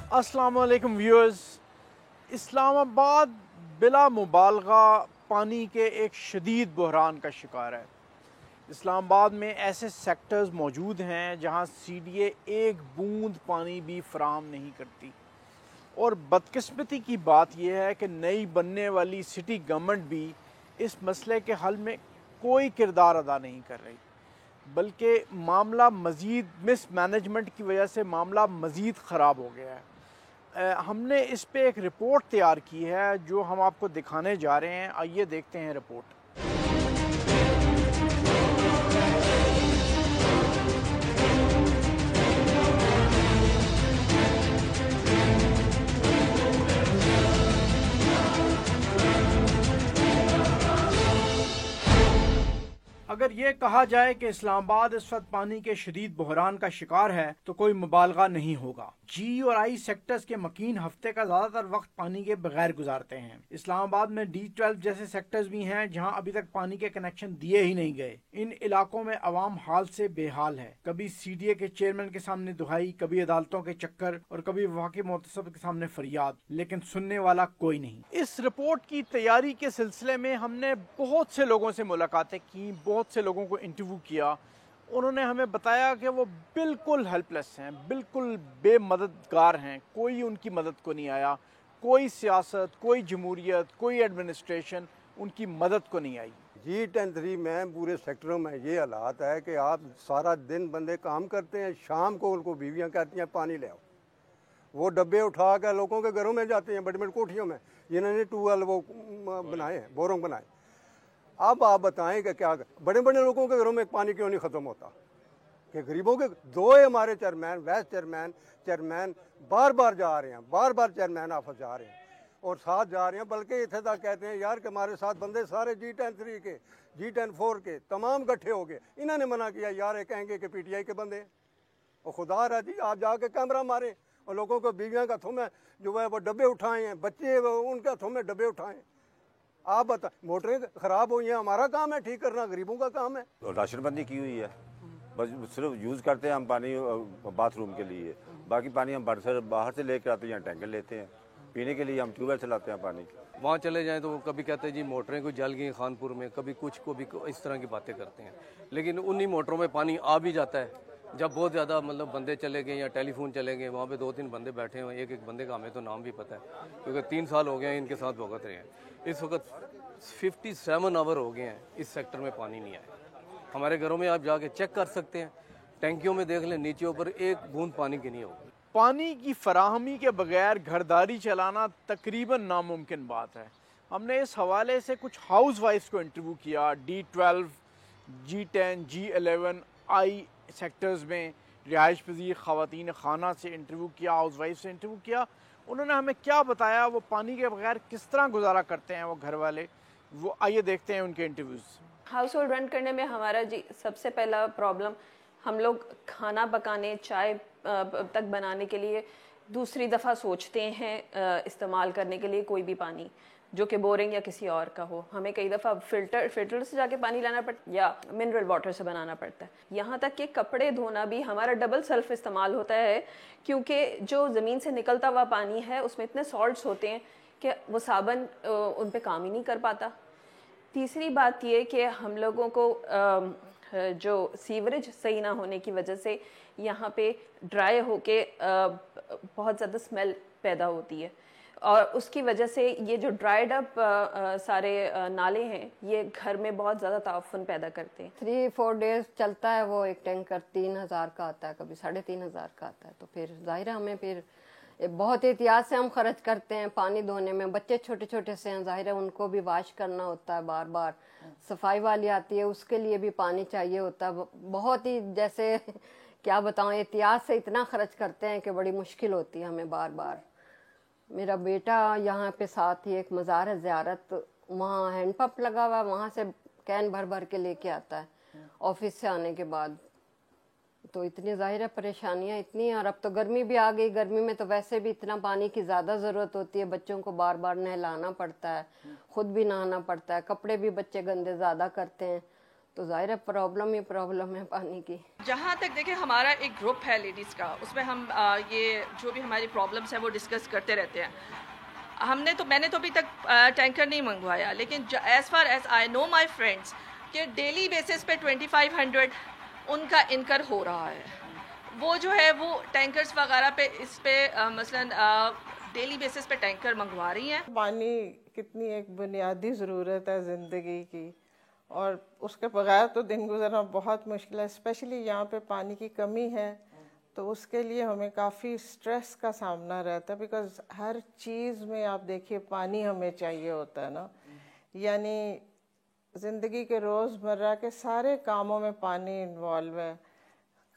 अस्सलाम वालेकुम व्यूअर्स। इस्लामाबाद बिला मुबालगा पानी के एक शदीद बहरान का शिकार है। इस्लामाबाद में ऐसे सेक्टर्स मौजूद हैं जहां सीडीए एक बूंद पानी भी फराहम नहीं करती, और बदकिस्मती की बात यह है कि नई बनने वाली सिटी गवर्नमेंट भी इस मसले के हल में कोई किरदार अदा नहीं कर रही, बल्कि मामला मज़ीद मिसमैनेजमेंट की वजह से मामला मज़ीद ख़राब हो गया है। हमने इस पे एक रिपोर्ट तैयार की है जो हम आपको दिखाने जा रहे हैं। आइए देखते हैं रिपोर्ट। अगर ये कहा जाए कि इस्लामाबाद इस वक्त पानी के शदीद बहरान का शिकार है तो कोई मुबालगा नहीं होगा। जी और आई सेक्टर्स के मकीन हफ्ते का ज्यादातर वक्त पानी के बगैर गुजारते हैं। इस्लामाबाद में D12 जैसे सेक्टर्स भी हैं जहां अभी तक पानी के कनेक्शन दिए ही नहीं गए। इन इलाकों में अवाम हाल से बेहाल है। कभी CDA के चेयरमैन के सामने दुहाई, कभी अदालतों के चक्कर और कभी वफाकी मोहतसब के सामने फरियाद, लेकिन सुनने वाला कोई नहीं। इस रिपोर्ट की तैयारी के सिलसिले में हमने बहुत से लोगों से मुलाकातें की, बहुत से लोगों को इंटरव्यू किया। उन्होंने हमें बताया कि वो बिल्कुल हेल्पलेस हैं, बिल्कुल बेमददगार हैं। कोई उनकी मदद को नहीं आया। कोई सियासत, कोई जमहूरियत, कोई एडमिनिस्ट्रेशन उनकी मदद को नहीं आई। G10-3 में पूरे सेक्टरों में ये हालात है कि आप सारा दिन बंदे काम करते हैं, शाम को उनको बीवियां कहती हैं पानी ले आओ। वो डब्बे उठा कर लोगों के घरों में जाते हैं, बड़ी बड़ी कोठियों में जिन्होंने ट्यूबवेल वो बनाए हैं, बोरों बनाए। अब आप बताएं कि क्या बड़े बड़े लोगों के घरों में पानी क्यों नहीं ख़त्म होता? कि गरीबों के दो हमारे चेयरमैन, वाइस चेयरमैन बार बार जा रहे हैं, बार बार चेयरमैन ऑफिस जा रहे हैं और साथ जा रहे हैं, बल्कि इतने तक कहते हैं यार कि हमारे साथ बंदे सारे G10-3 के, G10-4 के तमाम इकट्ठे हो गए। इन्होंने मना किया, यार ये कहेंगे कि PTI के बंदे हैं। और खुदा रहा जी, आप जाके कैमरा मारें और लोगों को बीवियों के हाथों में जो है वो डब्बे उठाए हैं, बच्चे उनके हाथों में डब्बे उठाए हैं। आप बता, मोटरें ख़राब हुई हैं, हमारा काम है ठीक करना, गरीबों का काम है। राशनबंदी की हुई है, बस सिर्फ यूज़ करते हैं हम पानी बाथरूम के लिए। बाकी पानी हम बाहर से लेकर आते हैं, टैंकर लेते हैं पीने के लिए। हम ट्यूबवेल चलाते हैं पानी। वहाँ चले जाएं तो वो कभी कहते हैं जी मोटरें कोई जल गई खानपुर में, कभी कुछ को भी इस तरह की बातें करते हैं। लेकिन उन्हीं मोटरों में पानी आ भी जाता है जब बहुत ज़्यादा मतलब बंदे चले गए या टेलीफोन चले गए। वहाँ पे 2-3 बंदे बैठे हुए, एक बंदे का हमें तो नाम भी पता है क्योंकि 3 साल हो गए हैं इनके साथ भुगत रहे हैं। इस वक्त 57 आवर हो गए हैं इस सेक्टर में पानी नहीं आया। हमारे घरों में आप जाके चेक कर सकते हैं, टैंकियों में देख लें, नीचे ऊपर एक बूंद पानी की नहीं होगी। पानी की फराहमी के बगैर घरदारी चलाना तकरीबन नामुमकिन बात है। हमने इस हवाले से कुछ हाउस वाइफ्स को इंटरव्यू किया। D12, G10, G11 आई सेक्टर्स में रिहाइश पजीर ख़वातीन खाना से इंटरव्यू किया, हाउस वाइफ से इंटरव्यू किया। उन्होंने हमें क्या बताया, वो पानी के बगैर किस तरह गुजारा करते हैं वो घर वाले, वो आइए देखते हैं उनके इंटरव्यूज़। हाउस होल्ड रन करने में हमारा जी सबसे पहला प्रॉब्लम, हम लोग खाना पकाने, चाय तक बनाने के लिए दूसरी दफ़ा सोचते हैं इस्तेमाल करने के लिए कोई भी पानी जो कि बोरिंग या किसी और का हो। हमें कई दफ़ा फिल्टर से जाके पानी लाना पड़ता या मिनरल वाटर से बनाना पड़ता है। यहाँ तक कि कपड़े धोना भी हमारा डबल सेल्फ इस्तेमाल होता है, क्योंकि जो ज़मीन से निकलता हुआ पानी है उसमें इतने सॉल्ट्स होते हैं कि वो साबुन उन पे काम ही नहीं कर पाता। तीसरी बात ये कि हम लोगों को जो सीवरेज सही ना होने की वजह से यहाँ पे ड्राई होके बहुत ज़्यादा स्मेल पैदा होती है, और उसकी वजह से ये जो ड्राइड अप सारे नाले हैं ये घर में बहुत ज़्यादा ताउफ़ुन पैदा करते हैं। 3-4 डेज चलता है वो एक टैंकर, 3000 का आता है, कभी 3500 का आता है। तो फिर जाहिर है हमें फिर बहुत एहतियात से हम खर्च करते हैं पानी धोने में। बच्चे छोटे छोटे से हैं, जाहिर है उनको भी वाश करना होता है बार बार। सफाई वाली आती है, उसके लिए भी पानी चाहिए होता है। बहुत ही जैसे क्या बताऊँ, एहतियात से इतना खर्च करते हैं कि बड़ी मुश्किल होती है हमें बार बार। मेरा बेटा यहाँ पे साथ ही एक मज़ार है ज़ियारत, वहाँ हैंडपंप लगा हुआ है, वहाँ से कैन भर भर के लेके आता है ऑफिस से आने के बाद। तो इतनी ज़ाहिर है परेशानियाँ इतनी, और अब तो गर्मी भी आ गई। गर्मी में तो वैसे भी इतना पानी की ज़्यादा ज़रूरत होती है, बच्चों को बार बार नहलाना पड़ता है, ख़ुद भी नहाना पड़ता है, कपड़े भी बच्चे गंदे ज़्यादा करते हैं। तो ज़ाहिर है प्रॉब्लम ही प्रॉब्लम है पानी की। जहाँ तक देखिए हमारा एक ग्रुप है लेडीज़ का, उसमें हम ये जो भी हमारी प्रॉब्लम्स हैं वो डिस्कस करते रहते हैं। मैंने तो अभी तक टैंकर नहीं मंगवाया, लेकिन as far as I know my friends कि डेली बेसिस पे 2500 उनका इनकर हो रहा है। वो जो है वो टैंकर्स वगैरह पे इस पे मसलन डेली बेसिस पे टैंकर मंगवा रही हैं। पानी कितनी एक बुनियादी ज़रूरत है ज़िंदगी की, और उसके बगैर तो दिन गुजरना बहुत मुश्किल है। स्पेशली यहाँ पे पानी की कमी है तो उसके लिए हमें काफ़ी स्ट्रेस का सामना रहता है, बिकॉज़ हर चीज़ में आप देखिए पानी हमें चाहिए होता है ना। यानी ज़िंदगी के रोज़मर्रा के सारे कामों में पानी इन्वॉल्व है,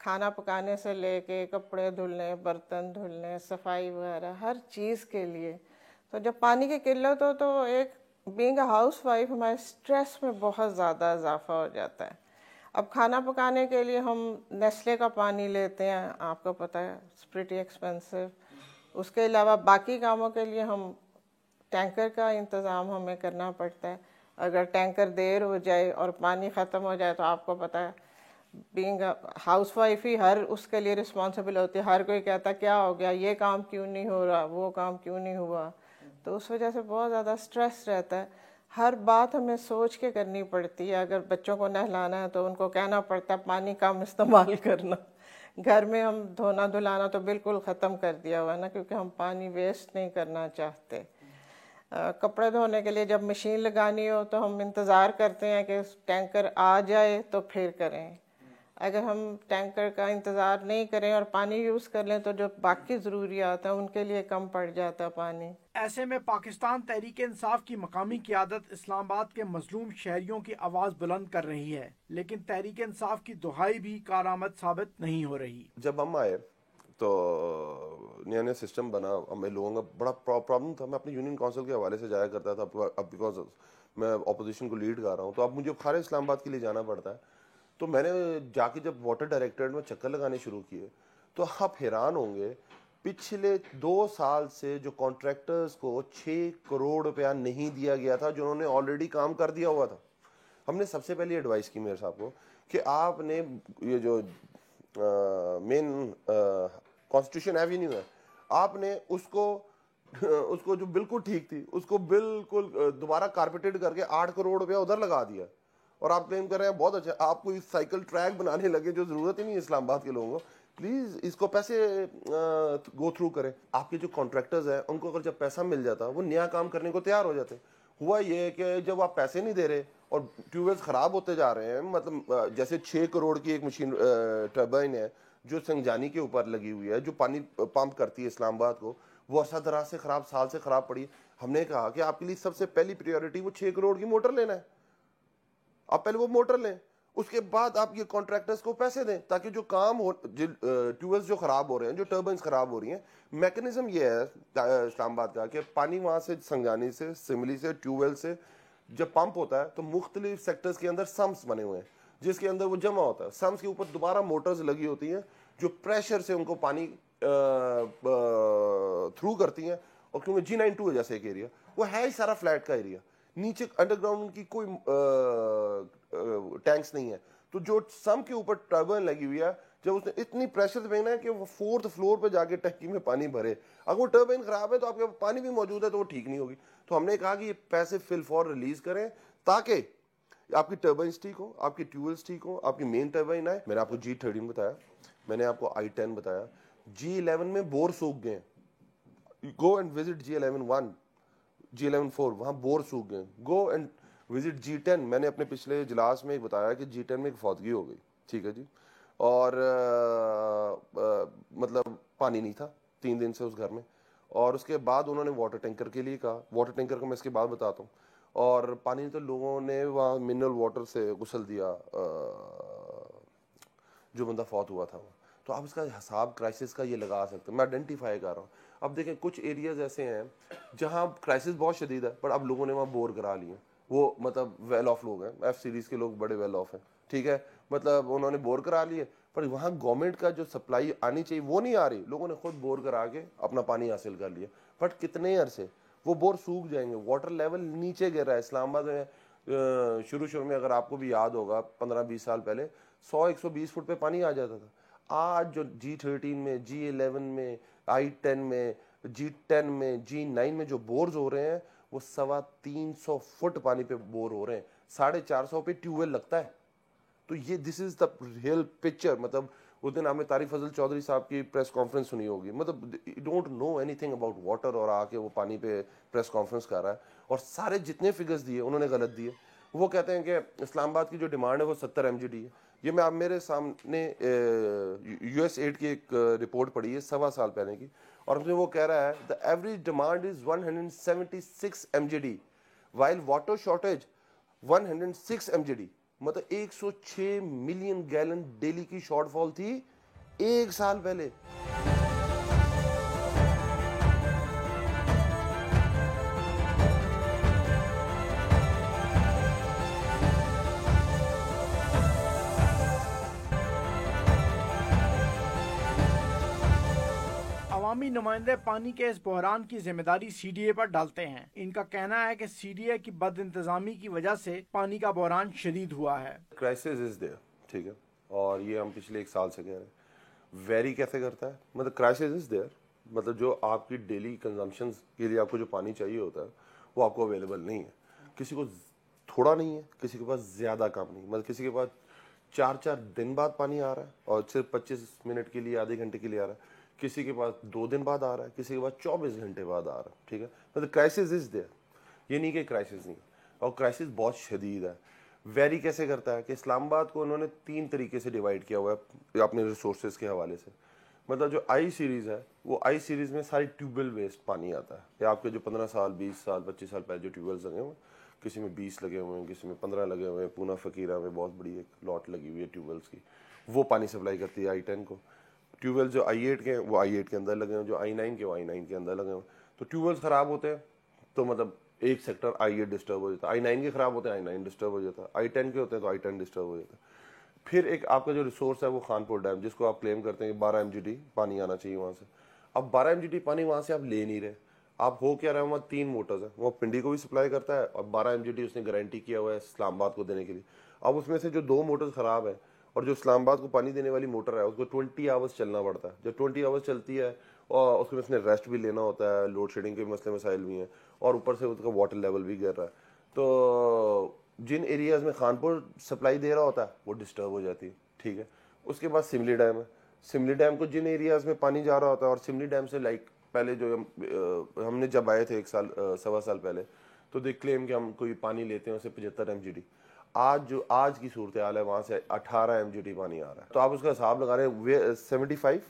खाना पकाने से लेके कपड़े धुलने, बर्तन धुलने, सफाई वगैरह हर चीज़ के लिए। तो जब पानी की किल्लत हो तो एक बीइंग अ हाउस वाइफ हमारे स्ट्रेस में बहुत ज़्यादा इजाफा हो जाता है। अब खाना पकाने के लिए हम नेस्ले का पानी लेते हैं, आपको पता है इट्स प्रीटी एक्सपेंसिव। उसके अलावा बाकी कामों के लिए हम टैंकर का इंतज़ाम हमें करना पड़ता है। अगर टैंकर देर हो जाए और पानी ख़त्म हो जाए तो आपको पता है बीइंग हाउस वाइफ ही हर उसके लिए रिस्पॉन्सिबल होती है। हर कोई कहता क्या हो गया, ये काम क्यों नहीं हो रहा, वो काम क्यों नहीं हुआ। तो उस वजह से बहुत ज़्यादा स्ट्रेस रहता है। हर बात हमें सोच के करनी पड़ती है। अगर बच्चों को नहलाना है तो उनको कहना पड़ता है पानी कम इस्तेमाल करना। घर में हम धोना धुलाना तो बिल्कुल ख़त्म कर दिया हुआ है ना, क्योंकि हम पानी वेस्ट नहीं करना चाहते। कपड़े धोने के लिए जब मशीन लगानी हो तो हम इंतज़ार करते हैं कि टैंकर आ जाए तो फिर करें। अगर हम टैंकर का इंतज़ार नहीं करें और पानी यूज़ कर लें तो जो बाकी ज़रूरियात हैं उनके लिए कम पड़ जाता है पानी। ऐसे में पाकिस्तान तहरीक इंसाफ की मकामी क़यादत इस्लामाबाद के मजलूम शहरियों की आवाज़ बुलंद कर रही है, लेकिन तहरीक इंसाफ की दुहाई भी कारआमद साबित नहीं हो रही। जब हम आए तो नया नया सिस्टम बना, हमें लोगों का बड़ा प्रॉब्लम था। मैं अपने यूनियन काउंसिल के हवाले से जाया करता था, अब बिकॉज मैं अपोजिशन को लीड कर रहा हूँ तो अब मुझे खारे इस्लामाबाद के लिए जाना पड़ता है। तो मैंने जाके जब वाटर डायरेक्टरेट में चक्कर लगाने शुरू किए तो आप हैरान होंगे, पिछले 2 साल से जो कॉन्ट्रैक्टर्स को 6 करोड़ रुपया नहीं दिया गया था, जो उन्होंने ऑलरेडी काम कर दिया हुआ था। हमने सबसे पहले एडवाइस की मेरे साहब को कि आपने ये जो मेन कॉन्स्टिट्यूशन एवेन्यू है, आपने उसको जो बिल्कुल ठीक थी उसको बिल्कुल दोबारा कारपेटेड करके 8 करोड़ रुपया उधर लगा दिया। और आप क्लेम कर रहे हैं बहुत अच्छा, आपको इस साइकिल ट्रैक बनाने लगे जो जरूरत ही नहीं है इस्लामाबाद के लोगों को। प्लीज इसको पैसे गो थ्रू करें। आपके जो कॉन्ट्रैक्टर्स हैं उनको अगर जब पैसा मिल जाता वो नया काम करने को तैयार हो जाते। हुआ ये कि जब आप पैसे नहीं दे रहे और ट्यूबवेल्स खराब होते जा रहे हैं, मतलब जैसे 6 करोड़ की एक मशीन टर्बाइन है जो संजानी के ऊपर लगी हुई है, जो पानी पंप करती है इस्लामाबाद को, वो अरसा दराज से खराब, साल से खराब पड़ी। हमने कहा कि आपके लिए सबसे पहली प्रायोरिटी वो 6 करोड़ की मोटर लेना है, आप पहले वो मोटर लें, उसके बाद आप ये कॉन्ट्रैक्टर्स को पैसे दें ताकि जो काम हो, ट्यूबवेल्स जो खराब हो रहे हैं, जो टर्बाइंस खराब हो रही हैं, मैकेनिज्म ये है इस्लामाबाद का कि पानी वहां से संजानी से, सिमली से, ट्यूबवेल से जब पंप होता है तो मुख्तलिफ सेक्टर्स के अंदर सम्स बने हुए हैं जिसके अंदर वो जमा होता है। सम्स के ऊपर दोबारा मोटर्स लगी होती हैं जो प्रेशर से उनको पानी थ्रू करती हैं। और क्योंकि G92 है जैसे एक एरिया, वो है ही सारा फ्लैट का एरिया, नीचे अंडरग्राउंड की कोई टैंक्स नहीं है, तो जो सम के ऊपर टर्बाइन लगी हुई है, जब उसने इतनी प्रेशर देना है कि वो 4th फ्लोर पे जाके टंकी में पानी भरे, अगर वो टर्बाइन खराब है तो आपके पानी भी मौजूद है तो वो ठीक नहीं होगी। तो हमने कहा कि ये पैसे फिल फॉर रिलीज करें ताकि आपकी टर्बाइंस ठीक हो, आपकी ट्यूबवेल्स ठीक हो, आपकी मेन टर्बाइन आए। मैंने आपको G13 बताया, मैंने आपको I10 बताया, G11 में बोर सूख गए, go and visit G11-1, G11-4, वहाँ बोर सूख गए, गो एंड विजिट G10। मैंने अपने पिछले इजलास में बताया कि G10 में एक फौतगी हो गई, ठीक है जी, और मतलब पानी नहीं था 3 दिन से उस घर में। और उसके बाद उन्होंने वाटर टैंकर के लिए कहा, वाटर टैंकर को मैं इसके बाद बताता हूँ। और पानी तो लोगों ने वहाँ मिनरल वाटर से गुसल दिया, जो बंदा फौत हुआ था वो। तो आप इसका हिसाब क्राइसिस का ये लगा सकते हैं, मैं आइडेंटिफाई कर रहा हूँ। अब देखें कुछ एरियाज ऐसे हैं जहाँ क्राइसिस बहुत शदीद है पर अब लोगों ने वहाँ बोर करा लिए, वो मतलब वेल ऑफ लोग हैं, F सीरीज के लोग बड़े वेल ऑफ हैं, ठीक है, मतलब उन्होंने बोर करा लिए, पर वहाँ गवर्नमेंट का जो सप्लाई आनी चाहिए वो नहीं आ रही, लोगों ने खुद बोर करा के अपना पानी हासिल कर लिया। बट कितने अरसे वो बोर सूख जाएंगे, वाटर लेवल नीचे गिर रहा है। इस्लामाबाद में शुरू में अगर आपको भी याद होगा 15-20 साल पहले 100-120 फुट पे पानी आ जाता था। आज जो G13 में, G11 में, I10 में, G10 में, G9 में जो बोर्स हो रहे हैं वो 350 फुट पानी पे बोर हो रहे हैं, 450 पे ट्यूबवेल लगता है। तो ये this is the real picture. मतलब उस दिन आपने तारिक फजल चौधरी साहब की प्रेस कॉन्फ्रेंस सुनी होगी, मतलब don't know anything about water और आके वो पानी पे प्रेस कॉन्फ्रेंस कर रहा है और सारे जितने फिगर्स दिए उन्होंने गलत दिए। वो कहते हैं कि इस्लामाबाद की जो डिमांड है वो 70 MGD है। ये मैं आप मेरे सामने US8 की एक रिपोर्ट पढ़ी है 1.25 साल पहले की, और उसमें वो कह रहा है the average demand is 176 MGD while water shortage 106 MGD। मतलब 106 मिलियन गैलन डेली की शॉर्टफॉल थी 1 साल पहले। अवामी नुमाइंदे पानी के इस बहरान की जिम्मेदारी CDA पर डालते हैं। इनका कहना है कि CDA की बद इंतजामी की वजह से पानी का बहरान शदीद हुआ है। क्राइसिस इज देयर, ठीक है, और ये हम पिछले 1 साल से कह रहे हैं। वेरी कैसे करता है, मतलब क्राइसिस इज देयर, मतलब जो आपकी डेली कंजम्पशन के लिए आपको जो पानी चाहिए होता है वो आपको अवेलेबल नहीं है। किसी को थोड़ा नहीं है, किसी के पास ज़्यादा कम नहीं, मतलब किसी के पास 4-4 दिन बाद पानी आ रहा है और सिर्फ 25 मिनट के लिए, आधे घंटे के लिए आ रहा है। किसी के पास 2 दिन बाद आ रहा है, किसी के पास 24 घंटे बाद आ रहा है, ठीक है। मतलब क्राइसिस इज देयर, ये नहीं कि क्राइसिस नहीं, और क्राइसिस बहुत शदीद है। वेरी कैसे करता है कि इस्लामाबाद को उन्होंने 3 तरीके से डिवाइड किया हुआ है अपने रिसोर्सेज के हवाले से। मतलब जो I सीरीज़ है वो I सीरीज़ में सारी ट्यूबवेल वेस्ट पानी आता है। या आपके जो 15 साल, 20 साल, 25 साल पहले जो ट्यूबवेल्स लगे हुए, किसी में 20 लगे हुए हैं, किसी में 15 लगे हुए हैं। पूना फकीरा में बहुत बड़ी एक लॉट लगी हुई है ट्यूबवेल्स की, वो पानी सप्लाई करती है I10 को। ट्यूबवेल जो I8 के हैं वो I8 के अंदर लगे हैं, जो I9 के वो I9 के अंदर लगे हैं। तो ट्यूबवेल्स ख़राब होते हैं तो मतलब एक सेक्टर I8 डिस्टर्ब हो जाता है, I9 के ख़राब होते हैं I9 डिस्टर्ब हो जाता है, I10 के होते हैं तो I10 डिस्टर्ब हो जाता है। फिर एक आपका जो रिसोर्स है वो खानपुर डैम, जिसको आप क्लेम करते हैं कि 12 MGD पानी आना चाहिए वहाँ से। अब 12 MGD पानी वहाँ से आप ले नहीं रहे, आप हो क्या रहे हैं, वहाँ 3 मोटर्स हैं, वो पिंडी को भी सप्लाई करता है और 12 MGD उसने गारंटी किया हुआ है इस्लामाबाद को देने के लिए। अब उसमें से जो 2 मोटर्स ख़राब है और जो इस्लामाबाद को पानी देने वाली मोटर है उसको 20 आवर्स चलना पड़ता है। जब 20 आवर्स चलती है और उसमें उसने रेस्ट भी लेना होता है, लोड शेडिंग के मसले मसाइल भी हैं और ऊपर से उसका वाटर लेवल भी गिर रहा है। तो जिन एरियाज़ में खानपुर सप्लाई दे रहा होता है वो डिस्टर्ब हो जाती है, ठीक है। उसके बाद सिमली डैम है, सिमली डैम को जिन एरियाज़ में पानी जा रहा होता है, और सिमली डैम से लाइक पहले जो हमने जब आए थे 1 साल 1.25 साल पहले, तो दे क्लेम कि हम कोई पानी लेते हैं उससे 75 MGD। आज की सूरत हाल है, वहाँ से 18 MGD पानी आ रहा है। तो आप उसका हिसाब लगा रहे हैं 75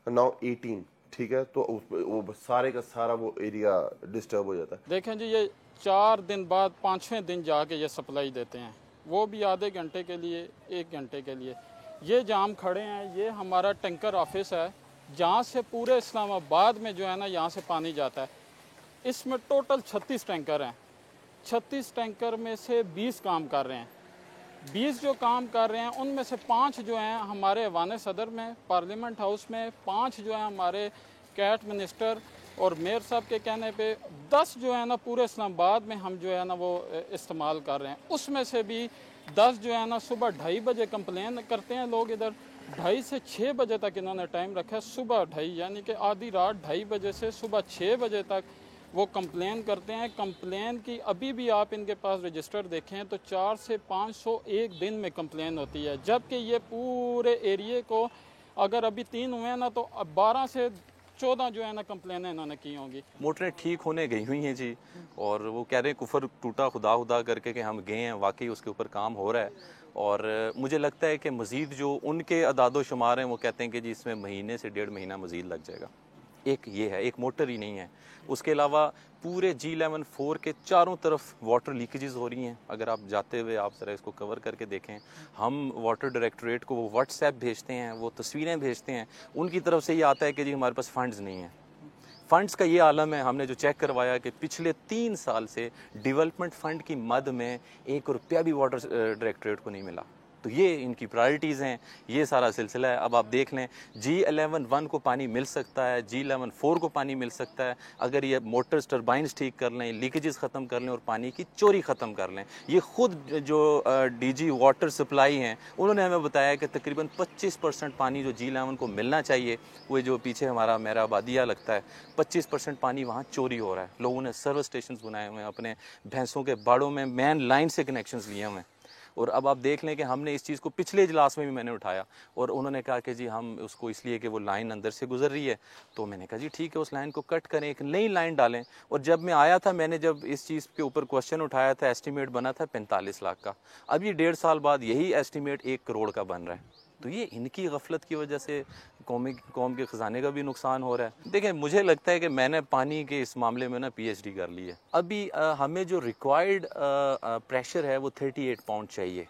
नाउ 18, ठीक है। तो वो सारे का सारा वो एरिया डिस्टर्ब हो जाता है। देखें जी, ये 4 दिन बाद 5वें दिन जाके ये सप्लाई देते हैं, वो भी आधे घंटे के लिए, 1 घंटे के लिए। ये जाम खड़े हैं, ये हमारा टैंकर ऑफिस है जहाँ से पूरे इस्लामाबाद में जो है ना यहाँ से पानी जाता है। इसमें टोटल 36 टैंकर हैं। 36 टैंकर में से 20 काम कर रहे हैं। 20 जो काम कर रहे हैं उनमें से 5 जो हैं हमारे ऐवान सदर में, पार्लियामेंट हाउस में, 5 जो हैं हमारे कैट मिनिस्टर और मेयर साहब के कहने पे, 10 जो है ना पूरे इस्लामाबाद में हम जो है ना वो इस्तेमाल कर रहे हैं। उसमें से भी 10 जो है ना सुबह 2:30 बजे कंप्लेन करते हैं लोग, इधर 2:30 से 6 बजे तक इन्होंने टाइम रखा है। सुबह 2:30 यानी कि आधी रात 2:30 बजे से सुबह 6 बजे तक वो कंप्लेन करते हैं। कंप्लेन की अभी भी आप इनके पास रजिस्टर देखें तो 400 से 500 एक दिन में कंप्लेन होती है, जबकि ये पूरे एरिए को अगर अभी 3 हुए हैं ना तो 12 से 14 जो है ना कंप्लेन इन्होंने की होंगी। मोटरें ठीक होने गई हुई हैं जी, और वो कह रहे हैं कुफर टूटा खुदा खुदा करके कि हम गए हैं, वाकई उसके ऊपर काम हो रहा है। और मुझे लगता है कि मज़ीद जो उनके अदादो शुमार हैं वो कहते हैं कि जी इसमें महीने से 1.5 महीना मज़ीद लग जाएगा। एक ये है, एक मोटर ही नहीं है, उसके अलावा पूरे G11-4 के चारों तरफ वाटर लीकेजेस हो रही हैं। अगर आप जाते हुए आप ज़रा इसको कवर करके देखें, हम वाटर डायरेक्टरेट को वो व्हाट्सएप भेजते हैं, वो तस्वीरें भेजते हैं, उनकी तरफ से ये आता है कि जी हमारे पास फ़ंड्स नहीं हैं। फ़ंड्स का ये आलम है। हमने जो चेक करवाया कि पिछले 3 साल से डेवलपमेंट फ़ंड की मद में 1 रुपया भी वाटर डायरेक्टरेट को नहीं मिला। तो ये इनकी प्रायोरिटीज़ हैं, ये सारा सिलसिला है। अब आप देख लें, G11-1 को पानी मिल सकता है, G11-4 को पानी मिल सकता है अगर ये मोटर्स टर्बाइंस ठीक कर लें, लीकेजेस ख़त्म कर लें और पानी की चोरी ख़त्म कर लें। ये ख़ुद जो DG वाटर सप्लाई हैं उन्होंने हमें बताया कि तकरीबन 25% पानी जो G11 को मिलना चाहिए, वो जो पीछे हमारा मेरा आबादिया लगता है, 25% पानी वहाँ चोरी हो रहा है। लोगों ने सर्विस स्टेशन बनाए हुए हैं, अपने भैंसों के बाड़ों में मेन लाइन से कनेक्शंस लिए हुए हैं। और अब आप देख लें कि हमने इस चीज़ को पिछले इजलास में भी मैंने उठाया और उन्होंने कहा कि जी हम उसको इसलिए कि वो लाइन अंदर से गुजर रही है, तो मैंने कहा जी ठीक है, उस लाइन को कट करें, एक नई लाइन डालें। और जब मैं आया था, मैंने जब इस चीज़ के ऊपर क्वेश्चन उठाया था, एस्टीमेट बना था 45 लाख का। अब ये 1.5 साल बाद यही एस्टीमेट 1 करोड़ का बन रहा है। तो ये इनकी गफलत की वजह से कौम के ख़जाने का भी नुकसान हो रहा है। देखें, मुझे लगता है कि मैंने पानी के इस मामले में ना PhD कर ली है। अभी हमें जो रिक्वायर्ड प्रेशर है वो 38 पाउंड चाहिए।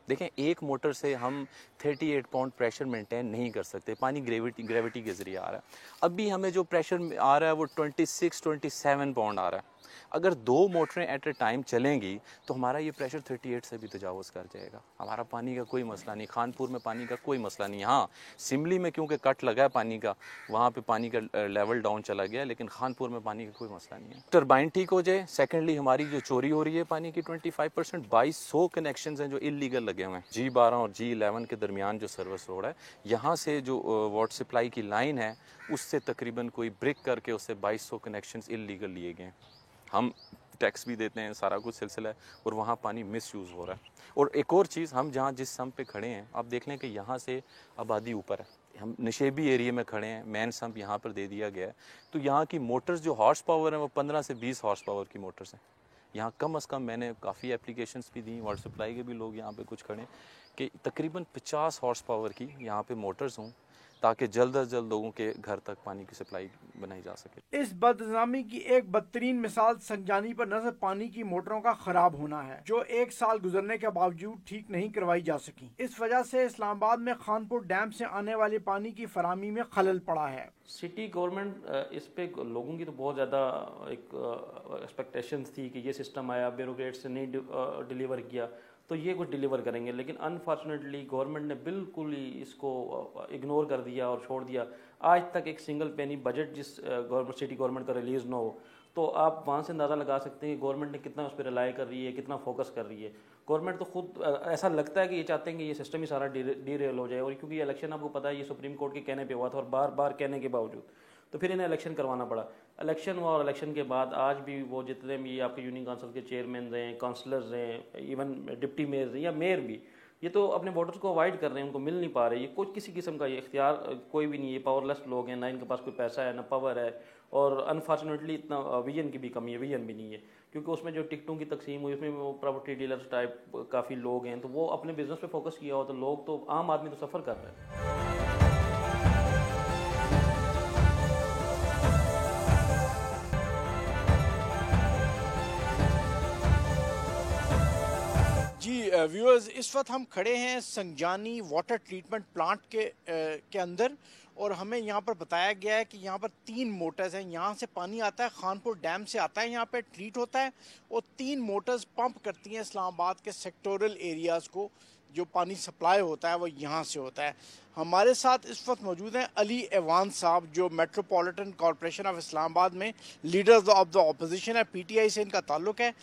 देखें, एक मोटर से हम 38 पाउंड प्रेशर मेंटेन नहीं कर सकते, पानी ग्रेविटी के ज़रिए आ रहा है। अभी हमें जो प्रेशर आ रहा है वो 26-27 पाउंड आ रहा है। अगर 2 मोटरें एट ए टाइम चलेंगी तो हमारा ये प्रेशर 38 से भी तजावज़ कर जाएगा। हमारा पानी का कोई मसला नहीं, खानपुर में पानी का कोई मसला नहीं। हाँ, सिमली में क्योंकि कट लगा है पानी का, वहाँ पे पानी का लेवल डाउन चला गया, लेकिन खानपुर में पानी का कोई मसला नहीं है। टरबाइन ठीक हो जाए। सेकेंडली, हमारी जो चोरी हो रही है पानी की 25%, 2200 कनेक्शन हैं जो इलीगल लगे हुए हैं। G12 और G11 के दरमियान जो सर्विस रोड है, यहाँ से जो वाटर सप्लाई की लाइन है उससे तकरीबन कोई ब्रिक करके उससे 2200 कनेक्शन इलीगल लिए गए हैं। हम टैक्स भी देते हैं, सारा कुछ सिलसिला है, और वहाँ पानी मिसयूज़ हो रहा है। और एक और चीज़, हम जहाँ जिस सम्प पे खड़े हैं, आप देख लें कि यहाँ से आबादी ऊपर है, हम नशेबी एरिया में खड़े हैं, मेन सम्प यहाँ पर दे दिया गया है। तो यहाँ की मोटर्स जो हॉर्स पावर है वो 15 से 20 हॉर्स पावर की मोटर्स हैं। यहाँ कम अज़ कम मैंने काफ़ी एप्लीकेशंस भी दी, वाटर सप्लाई के भी लोग यहाँ पे कुछ खड़े कि तकरीबन 50 हॉर्स पावर की यहाँ पे मोटर्स हों ताकि जल्द अज जल्द लोगों के घर तक पानी की सप्लाई बनाई जा सके। इस बदनिज़ामी की एक बदतरीन मिसाल संजानी पर नजर पानी की मोटरों का खराब होना है, जो 1 साल गुजरने के बावजूद ठीक नहीं करवाई जा सकी। इस वजह से इस्लामाबाद में खानपुर डैम से आने वाले पानी की फराहमी में खलल पड़ा है। सिटी गवर्नमेंट इस पे लोगों की तो बहुत ज़्यादा एक एक्सपेक्टेशंस थी कि ये सिस्टम आया, ब्यूरोक्रेट्स ने नहीं डिलीवर किया तो ये कुछ डिलीवर करेंगे, लेकिन अनफॉर्चुनेटली गवर्नमेंट ने बिल्कुल ही इसको इग्नोर कर दिया और छोड़ दिया। आज तक एक सिंगल पेनी बजट जिस सिटी गवर्नमेंट का रिलीज़ ना हो, तो आप वहाँ से अंदाज़ा लगा सकते हैं कि गवर्नमेंट ने कितना उस पर रिलाई कर रही है, कितना फोकस कर रही है। गवर्नमेंट तो खुद ऐसा लगता है कि ये चाहते हैं कि ये सिस्टम ही सारा डीरेल हो जाए, और क्योंकि ये इलेक्शन आपको पता है ये सुप्रीम कोर्ट के कहने पे हुआ था और बार बार कहने के बावजूद, तो फिर इन्हें इलेक्शन करवाना पड़ा। इलेक्शन हुआ और इलेक्शन के बाद आज भी वो जितने भी आपके यूनियन काउंसिल के चेयरमैन हैं, काउंसलर्स हैं, इवन डिप्टी मेयर हैं या मेयर भी, ये तो अपने वोटर्स को अवॉइड कर रहे हैं, उनको मिल नहीं पा रहे। ये कुछ किसी किस्म का ये इख्तियार कोई भी नहीं है, पावरलेस लोग हैं, ना इनके पास कोई पैसा है ना पावर है, और अनफॉर्चुनेटली इतना विजन की भी कमी है, विजन भी नहीं है। क्योंकि उसमें जो टिकटों की तकसीम हुई उसमें वो प्रॉपर्टी डीलर्स टाइप काफ़ी लोग हैं, तो वो अपने बिजनेस पे फोकस किया हो, तो लोग तो आम आदमी तो सफ़र कर रहे हैं। जी व्यूअर्स, इस वक्त हम खड़े हैं संजानी वाटर ट्रीटमेंट प्लांट के अंदर, और हमें यहाँ पर बताया गया है कि यहाँ पर 3 मोटर्स हैं। यहाँ से पानी आता है, खानपुर डैम से आता है, यहाँ पे ट्रीट होता है, और 3 मोटर्स पंप करती हैं इस्लामाबाद के सेक्टोरल एरियाज़ को। जो पानी सप्लाई होता है वो यहाँ से होता है। हमारे साथ इस वक्त मौजूद हैं अली एवान साहब, जो मेट्रोपॉलिटन कॉरपोरेशन ऑफ इस्लामाबाद में लीडर्स ऑफ द अपोजिशन है, PTI से इनका ताल्लुक़ है।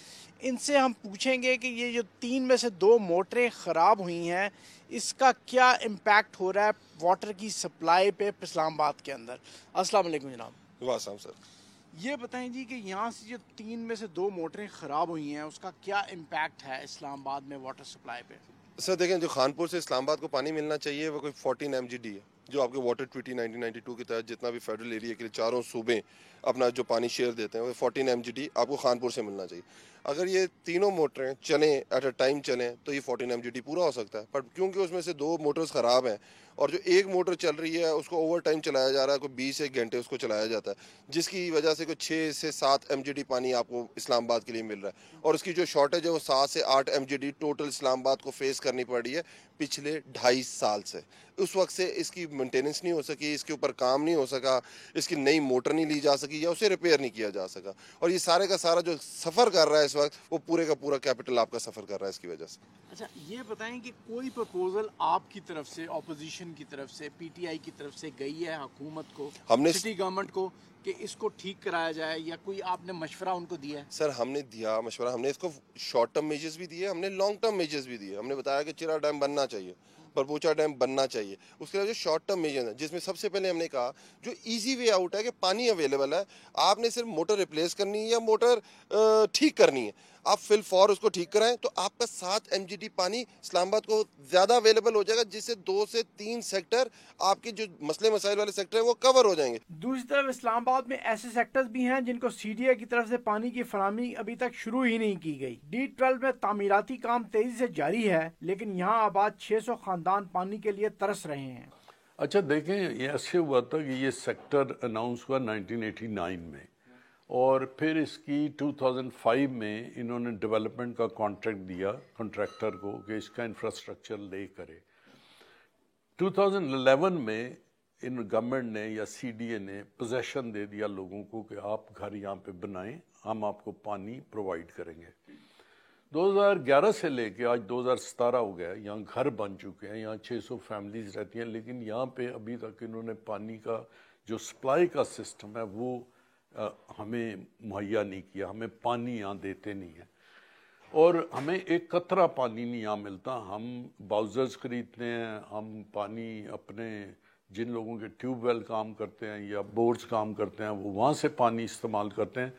इनसे हम पूछेंगे कि ये जो 3 में से 2 मोटरें ख़राब हुई हैं, इसका क्या इम्पैक्ट हो रहा है वाटर की सप्लाई पे इस्लामाबाद के अंदर। अस्सलाम वालेकुम जनाब। वालेकुम सर। ये बताएं जी कि यहाँ से जो 3 में से 2 मोटरें ख़राब हुई हैं, उसका क्या इम्पैक्ट है इस्लामाबाद में वाटर सप्लाई पे। सर देखें, जो खानपुर से इस्लामाबाद को पानी मिलना चाहिए वो कोई 14 MGD है, जो आपके वाटर ट्रीटी 1992 के तहत जितना भी फेडरल एरिया के लिए चारों सूबे अपना जो पानी शेयर देते हैं वो 14 MGD आपको खानपुर से मिलना चाहिए। अगर ये तीनों मोटरें चलें एट अ टाइम चलें तो ये 14 MGD पूरा हो सकता है, पर क्योंकि उसमें से 2 मोटर्स ख़राब हैं और जो एक मोटर चल रही है उसको ओवर टाइम चलाया जा रहा है, कोई 20 घंटे उसको चलाया जाता है, जिसकी वजह से कोई 6 से 7 MGD पानी आपको इस्लामाबाद के लिए मिल रहा है, और उसकी जो शॉर्टेज है वो 7 से 8 MGD टोटल इस्लामाबाद को फेस करनी पड़ रही है पिछले 2.5 साल से। उस वक्त से इसकी मेंटेनेंस नहीं हो सकी, इसके ऊपर काम नहीं हो सका, इसकी नई मोटर नहीं ली जा सकी या उसे रिपेयर नहीं किया जा सका। और ये सारे का सारा जो सफ़र कर रहा है इस वक्त, वो पूरे का पूरा कैपिटल आपका सफ़र कर रहा है इसकी वजह से। अच्छा, ये बताएं कि कोई प्रपोजल आपकी तरफ से, ऑपोजिशन की तरफ से, पीटीआई की तरफ से गई है हुकूमत को, हमने सिटी गवर्नमेंट को, कि इसको ठीक कराया जाए, या कोई आपने मशवरा उनको दिया है? सर हमने दिया मशवरा, हमने इसको शॉर्ट टर्म मेजर्स भी दिए, हमने लॉन्ग टर्म मेजर्स भी दिए। हमने बताया कि चिरा डैम बनना चाहिए, परपूचा डैम बनना चाहिए। उसके अलावा जो शॉर्ट टर्म मेजर है, जिसमें सबसे पहले हमने कहा जो इजी वे आउट है कि पानी अवेलेबल है, आपने सिर्फ मोटर रिप्लेस करनी है या मोटर ठीक करनी है, आप फिल फॉर उसको ठीक कराएं तो आपका 7 MGD पानी इस्लामाबाद को ज़्यादा अवेलेबल हो जाएगा, जिससे 2 से 3 सेक्टर आपके जो मसले मसाइल वाले सेक्टर हैं वो कवर हो जाएंगे। दूसरी तरफ इस्लामाबाद में ऐसे सेक्टर्स भी हैं जिनको CDA की तरफ से पानी की फराहमी अभी तक शुरू ही नहीं की गई। D12 में तामीराती काम तेजी से जारी है, लेकिन यहाँ आबाद 600 खानदान पानी के लिए तरस रहे हैं। अच्छा देखें, ये ऐसे हुआ था कि ये सेक्टर अनाउंस हुआ 1989 में, और फिर इसकी 2005 में इन्होंने डेवलपमेंट का कॉन्ट्रैक्ट दिया कॉन्ट्रैक्टर को कि इसका इंफ्रास्ट्रक्चर ले करे। 2011 में इन गवर्नमेंट ने या CDA ने पोजेशन दे दिया लोगों को कि आप घर यहाँ पे बनाएं, हम आपको पानी प्रोवाइड करेंगे। 2011 से लेके आज 2017 हो गया, यहाँ घर बन चुके हैं, यहाँ 600 फैमिलीज रहती हैं, लेकिन यहाँ पे अभी तक इन्होंने पानी का जो सप्लाई का सिस्टम है वो हमें मुहैया नहीं किया। हमें पानी यहाँ देते नहीं है, और हमें एक कतरा पानी नहीं यहाँ मिलता। हम बाउजर्स खरीदते हैं, हम पानी अपने जिन लोगों के ट्यूबवेल काम करते हैं या बोर्ड्स काम करते हैं वो वहाँ से पानी इस्तेमाल करते हैं।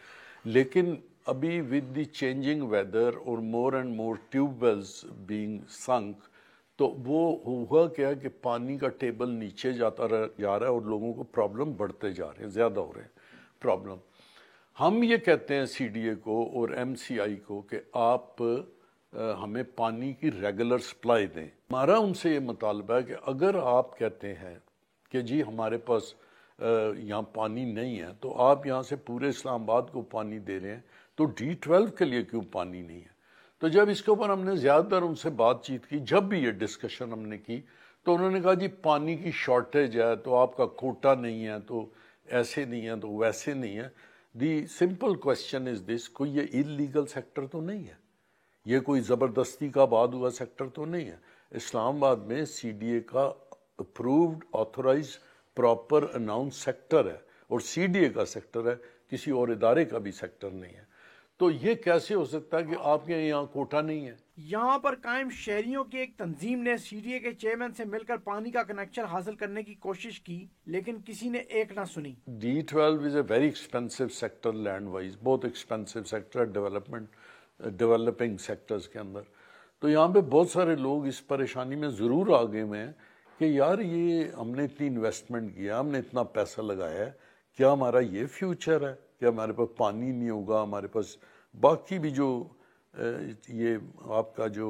लेकिन अभी विद द चेंजिंग वेदर और more and more tubewells being sunk, तो वो हुआ क्या कि पानी का टेबल नीचे जाता जा रहा है और लोगों को प्रॉब्लम बढ़ते जा रहे हैं, ज़्यादा हो रहे हैं प्रॉब्लम। हम ये कहते हैं CDA को और MCI को कि आप हमें पानी की रेगुलर सप्लाई दें। हमारा उनसे ये मुतालबा है कि अगर आप कहते हैं कि जी हमारे पास यहाँ पानी नहीं है, तो आप यहाँ से पूरे इस्लामाबाद को पानी दे रहे हैं, तो D12 के लिए क्यों पानी नहीं है? तो जब इसके ऊपर हमने ज़्यादातर उनसे बातचीत की, जब भी ये डिस्कशन हमने की, तो उन्होंने कहा जी पानी की शॉर्टेज है, तो आपका कोटा नहीं है, तो ऐसे नहीं है, तो वैसे नहीं है। दी सिंपल क्वेश्चन इज दिस, कोई ये इलीगल सेक्टर तो नहीं है, ये कोई ज़बरदस्ती का आबाद हुआ सेक्टर तो नहीं है। इस्लामाबाद में CDA का approved authorize proper announce sector है, और CDA का सेक्टर है, किसी और इदारे का भी सेक्टर नहीं है। तो ये कैसे हो सकता है कि आपके यहाँ कोटा नहीं है? यहाँ पर कायम शहरियों की एक तंजीम ने CDA के चेयरमैन से मिलकर पानी का कनेक्शन हासिल करने की कोशिश की, लेकिन किसी ने एक ना सुनी। D12 is a very expensive sector land wise, बहुत एक्सपेंसिव सेक्टर डेवलपिंग सेक्टर्स के अंदर। तो यहाँ पे बहुत सारे लोग इस परेशानी में ज़रूर आ गए हुए हैं कि यार ये हमने इतनी इन्वेस्टमेंट किया, हमने इतना पैसा लगाया है, क्या हमारा ये फ्यूचर है कि हमारे पास पानी नहीं होगा? हमारे पास बाकी भी जो ये आपका जो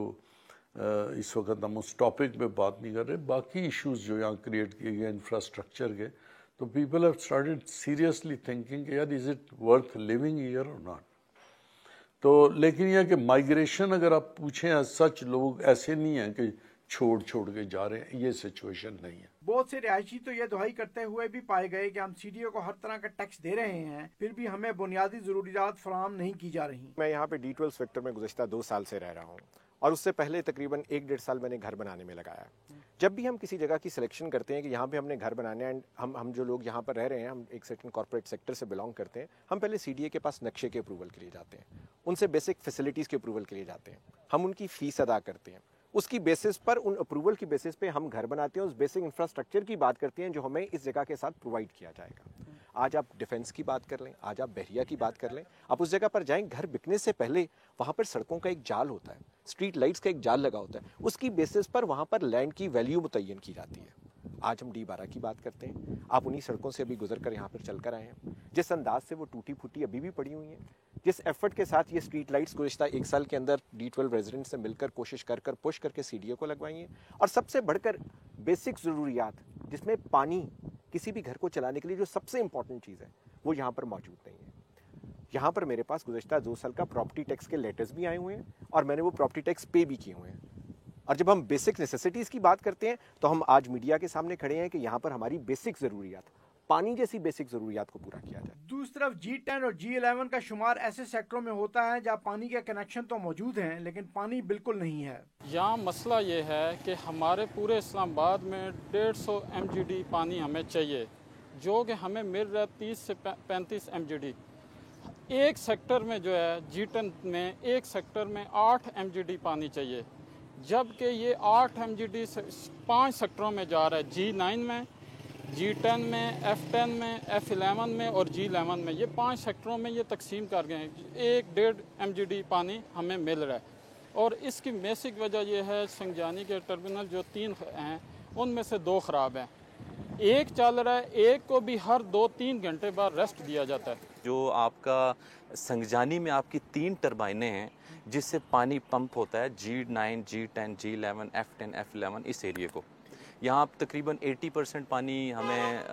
इस वक्त हम उस टॉपिक पे बात नहीं कर रहे, बाकी इश्यूज जो यहाँ क्रिएट किए गए इंफ्रास्ट्रक्चर के, तो people have started seriously thinking कि यार is it worth living here और नॉट। तो लेकिन यह कि माइग्रेशन अगर आप पूछें, सच लोग ऐसे नहीं हैं कि छोड़ के जा रहे हैं, ये सिचुएशन नहीं है। बहुत से रिहायशी तो ये दुहाई करते हुए भी पाए गए कि हम CDA को हर तरह का टैक्स दे रहे हैं, फिर भी हमें बुनियादी ज़रूरियात फराहम नहीं की जा रही। मैं यहाँ पे D12 सेक्टर में गुज़श्ता 2 साल से रह रहा हूँ, और उससे पहले तकरीबन 1-1.5 साल मैंने घर बनाने में लगाया। जब भी हम किसी जगह की सिलेक्शन करते हैं कि यहाँ पे हमने घर बनाने हैं, हम जो लोग यहाँ पर रह रहे हैं, हम एक सर्टेन कॉर्पोरेट सेक्टर से बिलोंग करते हैं, हम पहले CDA के पास नक्शे के अप्रूवल के लिए जाते हैं, उनसे बेसिक फैसिलिटीज़ के अप्रूवल के लिए जाते हैं, हम उनकी फ़ीस अदा करते हैं, उसकी बेसिस पर, उन अप्रूवल की बेसिस पे हम घर बनाते हैं, उस बेसिक इंफ्रास्ट्रक्चर की बात करते हैं जो हमें इस जगह के साथ प्रोवाइड किया जाएगा। आज आप डिफेंस की बात कर लें, आज आप बहरिया की बात कर लें, आप उस जगह पर जाएं, घर बिकने से पहले वहाँ पर सड़कों का एक जाल होता है, स्ट्रीट लाइट्स का एक जाल लगा होता है, उसकी बेसिस पर वहाँ पर लैंड की वैल्यू मुतय्यन की जाती है। आज हम D12 की बात करते हैं, आप उन्हीं सड़कों से अभी गुजर कर यहाँ पर चल कर आए हैं, जिस अंदाज से वो टूटी फूटी अभी भी पड़ी हुई हैं, जिस एफर्ट के साथ ये स्ट्रीट लाइट्स गुज़श्ता 1 साल के अंदर D12 रेजिडेंट से मिलकर कोशिश कर पुश करके CDA को लगवाई हैं, और सबसे बढ़कर बेसिक ज़रूरियात जिसमें पानी किसी भी घर को चलाने के लिए जो सबसे इंपॉर्टेंट चीज़ है वो यहाँ पर मौजूद नहीं है। यहाँ पर मेरे पास गुज़श्ता 2 साल का प्रॉपर्टी टैक्स के लेटर्स भी आए हुए हैं, और मैंने वो प्रॉपर्टी टैक्स पे भी किए हुए हैं। और जब हम बेसिक नेसेसिटीज़ की बात करते हैं तो हम आज मीडिया के सामने खड़े हैं कि यहाँ पर हमारी बेसिक ज़रूरियात, पानी जैसी बेसिक ज़रूरियात को पूरा किया जाए। दूसरी तरफ G10 और G11 का शुमार ऐसे सेक्टरों में होता है जहाँ पानी के कनेक्शन तो मौजूद हैं लेकिन पानी बिल्कुल नहीं है। यहाँ मसला ये है कि हमारे पूरे इस्लामाबाद में 150 MGD पानी हमें चाहिए, जो कि हमें मिल रहा है 30 से 35 MGD। एक सेक्टर में जो है G10 में एक सेक्टर में 8 MGD पानी चाहिए, जबकि ये 8 MGD 5 सेक्टरों में जा रहा है, G9 में, G10 में, F10 में, F11 में और G11 में। ये 5 सेक्टरों में ये तकसीम कर गए हैं। 1-1.5 MGD पानी हमें मिल रहा है और इसकी बेसिक वजह यह है संजानी के टर्मिनल जो 3 हैं उनमें से 2 ख़राब हैं, एक चल रहा है, एक को भी हर 2-3 घंटे बाद रेस्ट दिया जाता है। जो आपका संगजानी में आपकी 3 टरबाइनें हैं जिससे पानी पंप होता है, G9, G10, G11, F10, F11 इस एरिए को, यहाँ तकरीबन 80% पानी हमें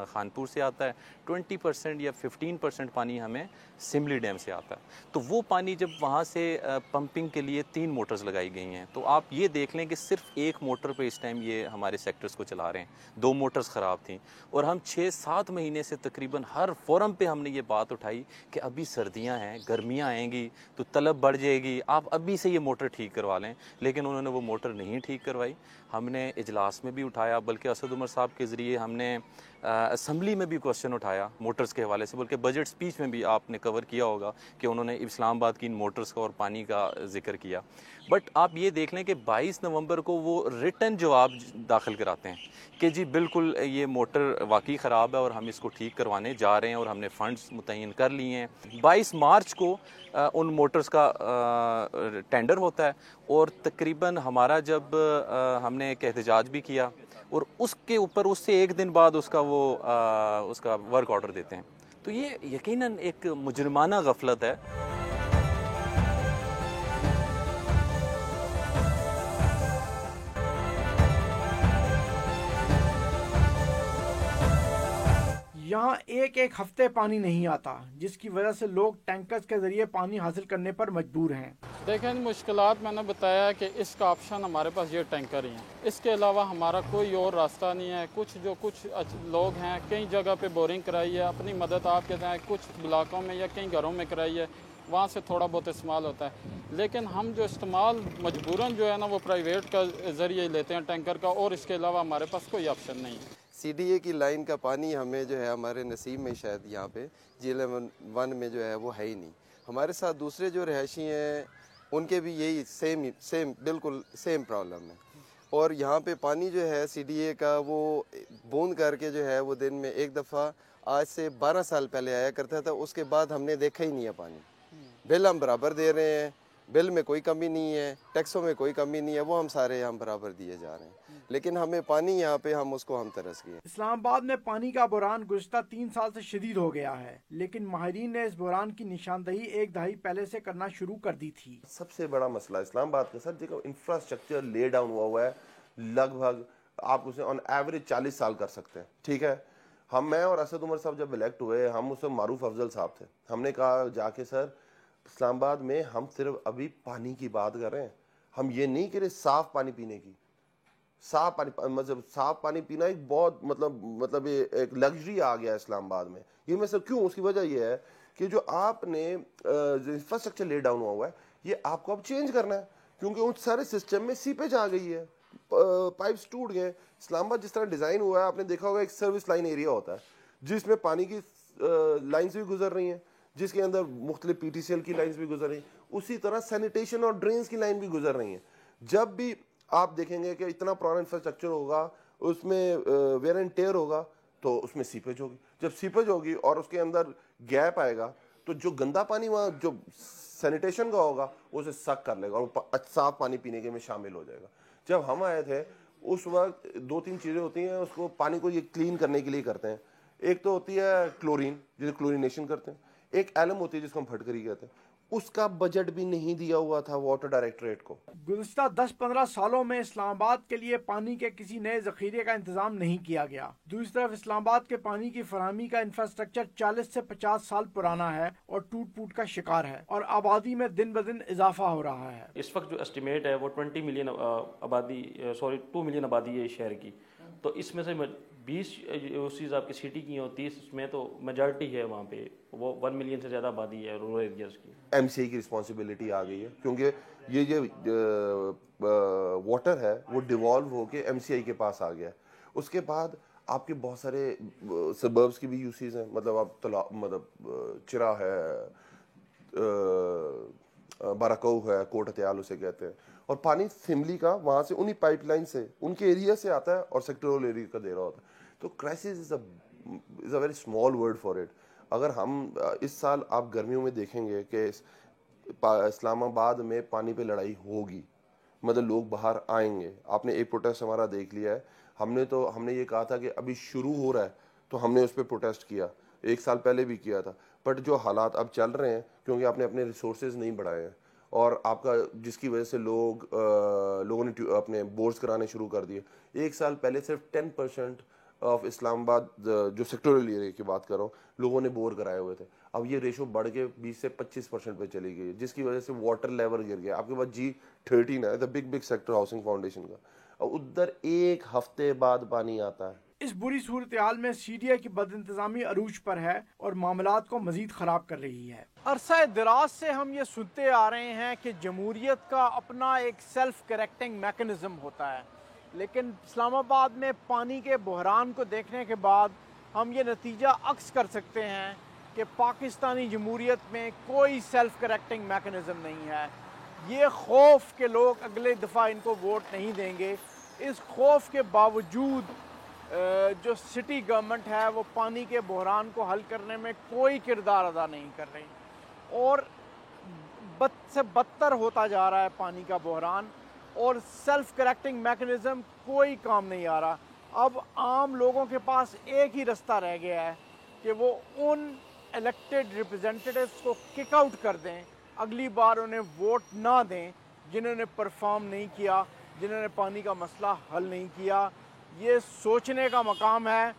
खानपुर से आता है, 20% या 15% पानी हमें सिमली डैम से आता है। तो वो पानी जब वहाँ से पंपिंग के लिए 3 मोटर्स लगाई गई हैं, तो आप ये देख लें कि सिर्फ एक मोटर पे इस टाइम ये हमारे सेक्टर्स को चला रहे हैं, 2 मोटर्स ख़राब थी। और हम 6-7 महीने से तकरीबन हर फोरम पे हमने ये बात उठाई कि अभी सर्दियाँ हैं, गर्मियाँ आएंगी तो तलब बढ़ जाएगी, आप अभी से ये मोटर ठीक करवा लें, लेकिन उन्होंने वो मोटर नहीं ठीक करवाई। हमने इजलास में भी उठाया, बल्कि असद उमर साहब के ज़रिए हमने असम्बली में भी क्वेश्चन उठाया मोटर्स के हवाले से, बल्कि बजट स्पीच में भी आपने कवर किया होगा कि उन्होंने इस्लामाबाद की इन मोटर्स का और पानी का जिक्र किया। बट आप ये देख लें कि 22 नवंबर को वो रिटर्न जवाब दाखिल कराते हैं कि जी बिल्कुल ये मोटर वाकई ख़राब है और हम इसको ठीक करवाने जा रहे हैं और हमने फ़ंड्स मुतय्यन कर लिए हैं। 22 मार्च को उन मोटर्स का टेंडर होता है और तकरीबन हमारा जब हमने एक एहतजाज भी किया और उसके ऊपर उससे एक दिन बाद उसका वर्क ऑर्डर देते हैं। तो ये यकीनन एक मुजरिमाना गफलत है। यहाँ एक हफ्ते पानी नहीं आता, जिसकी वजह से लोग टैंकर्स के जरिए पानी हासिल करने पर मजबूर हैं। देखें, मुश्किलात मैंने बताया कि इसका ऑप्शन हमारे पास ये टैंकर ही हैं, इसके अलावा हमारा कोई और रास्ता नहीं है। कुछ लोग हैं कई जगह पे बोरिंग कराई है, अपनी मदद आप कहते हैं, कुछ इलाकों में या कई घरों में कराई है, वहाँ से थोड़ा बहुत इस्तेमाल होता है। लेकिन हम जो इस्तेमाल मजबूरन जो है ना वो प्राइवेट का ज़रिए लेते हैं टैंकर का, और इसके अलावा हमारे पास कोई ऑप्शन नहीं है। CDA की लाइन का पानी हमें जो है हमारे नसीब में शायद यहाँ पे G11 में जो है वो है ही नहीं। हमारे साथ दूसरे जो रहायशी हैं उनके भी यही सेम बिल्कुल सेम प्रॉब्लम है। और यहाँ पे पानी जो है CDA का वो बूंद करके जो है वो दिन में एक दफ़ा आज से 12 साल पहले आया करता था, उसके बाद हमने देखा ही नहीं है पानी। बिल हम बराबर दे रहे हैं, बिल में कोई कमी नहीं है, टैक्सों में कोई कमी नहीं है, वो हम सारे हम बराबर दिए जा रहे हैं, लेकिन हमें पानी यहाँ पे हम तरस गए। इस्लामाबाद में पानी का बुरान गुज़श्ता 3 साल से शदीद हो गया है, लेकिन माहिरीन ने इस बुरान की निशानदही 1 दहाई पहले से करना शुरू कर दी थी। सबसे बड़ा मसला इस्लामाबाद का सर जो इंफ्रास्ट्रक्चर ले डाउन हुआ है, लगभग आप उसे ऑन एवरेज 40 साल कर सकते हैं। ठीक है, मैं और असद उमर साहब जब इलेक्ट हुए, हम उसमें मारूफ अफजल साहब थे, हमने कहा जाके सर इस्लामाबाद में हम सिर्फ अभी पानी की बात कर रहे हैं, हम ये नहीं कह रहे साफ पानी पीने की। साफ पानी पीना एक बहुत मतलब ये एक लग्जरी आ गया इस्लामाबाद में। ये मैं सर क्यों, उसकी वजह ये है कि जो आपने इंफ्रास्ट्रक्चर ले डाउन हुआ है ये आपको अब चेंज करना है, क्योंकि उन सारे सिस्टम में सीपेज आ गई है, पाइप्स टूट गए। इस्लामाबाद जिस तरह डिज़ाइन हुआ है, आपने देखा होगा एक सर्विस लाइन एरिया होता है जिसमें पानी की लाइन्स भी गुजर रही हैं, जिसके अंदर मुख्तलिफ PTCL की लाइन्स भी गुजर रही हैं, उसी तरह सैनिटेशन और ड्रेन्स की लाइन भी गुजर रही हैं। जब भी आप देखेंगे कि इतना पुराना इंफ्रास्ट्रक्चर होगा, उसमें वेयर एंड टेयर होगा, तो उसमें सीपेज होगी। जब सीपेज होगी और उसके अंदर गैप आएगा, तो जो गंदा पानी वहाँ जो सैनिटेशन का होगा उसे सक कर लेगा और साफ पानी पीने के में शामिल हो जाएगा। जब हम आए थे उस वक्त 2-3 चीज़ें होती हैं उसको पानी को ये क्लीन करने के लिए करते हैं। एक तो होती है क्लोरीन, जिसे क्लोरीनेशन करते हैं, एक एलम होती है जिसको हम फटकरी कहते हैं, उसका बजट भी नहीं दिया हुआ था वाटर डायरेक्टरेट को। गुज़िश्ता 10-15 सालों में इस्लामाबाद के लिए पानी के किसी नए जखीरे का इंतजाम नहीं किया गया। दूसरी तरफ इस्लामाबाद के पानी की फराहमी का इंफ्रास्ट्रक्चर 40 से 50 साल पुराना है और टूट फूट का शिकार है और आबादी में दिन ब दिन इजाफा हो रहा है। इस वक्त जो एस्टिमेट है वो 2 मिलियन आबादी है इस शहर की, तो इसमें से 20 यूसीज आपकी सिटी की हैं और 30 उसमें तो मेजॉरिटी है वहाँ पे, वो 1 मिलियन से ज़्यादा आबादी है रूरल एरियाज़ की। एमसीआई की रिस्पॉन्सिबिलिटी आ गई है क्योंकि ये वाटर है वो डिवॉल्व होके एमसीआई के पास आ गया है। उसके बाद आपके बहुत सारे सबर्ब्स की भी यूसीज हैं, मतलब आप चिरा है, बाराकऊ है, कोट हत्याल उसे कहते हैं, और पानी सिमली का वहाँ से उन्हीं पाइपलाइन से उनके एरिया से आता है और सेक्टोरल एरिया का दे रहा होता है। तो crisis is a very small word for it. अगर हम इस साल आप गर्मियों में देखेंगे कि इस्लामाबाद में पानी पे लड़ाई होगी, मतलब लोग बाहर आएंगे। आपने एक प्रोटेस्ट हमारा देख लिया है, हमने ये कहा था कि अभी शुरू हो रहा है तो हमने उस पर प्रोटेस्ट किया, 1 साल पहले भी किया था। बट जो हालात अब चल रहे हैं, क्योंकि आपने अपने रिसोर्सेज नहीं बढ़ाए हैं और आपका जिसकी वजह से लोगों ने अपने बोर्स कराने शुरू कर दिए। 1 साल पहले सिर्फ 10% ऑफ इस्लामाबाद जो सेक्टोरल एरिया की बात कर रहा हूँ, लोगों ने बोर कराए हुए थे। अब ये रेशो बढ़ के 20 से 25% पे चली गई, जिसकी वजह से वाटर लेवल गिर गया। आपके पास G13 है, the big sector housing foundation का, और उधर 1 हफ्ते बाद पानी आता है। इस बुरी सूरत हाल में सीडीए की बदइंतजामी अरूज पर है और मामलात को मजीद खराब कर रही है। अरसा दराज से हम ये सुनते आ रहे हैं कि जमहूरियत का अपना एक सेल्फ करेक्टिंग मैकेनिज्म होता है, लेकिन इस्लामाबाद में पानी के बहरान को देखने के बाद हम ये नतीजा अक्स कर सकते हैं कि पाकिस्तानी जमहूरियत में कोई सेल्फ करेक्टिंग मैकेनिज्म नहीं है। ये खौफ के लोग अगले दफ़ा इनको वोट नहीं देंगे, इस खौफ के बावजूद जो सिटी गवर्नमेंट है वो पानी के बहरान को हल करने में कोई किरदार अदा नहीं कर रही और बद से बदतर होता जा रहा है पानी का बहरान, और सेल्फ करेक्टिंग मैकेनिज़्म कोई काम नहीं आ रहा। अब आम लोगों के पास एक ही रास्ता रह गया है कि वो उन इलेक्टेड रिप्रेजेंटेटिव्स को किक आउट कर दें, अगली बार उन्हें वोट ना दें जिन्होंने परफॉर्म नहीं किया, जिन्होंने पानी का मसला हल नहीं किया। ये सोचने का मकाम है,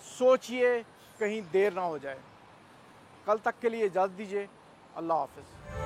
सोचिए कहीं देर ना हो जाए। कल तक के लिए इजाज़त दीजिए। अल्लाह हाफ़िज़।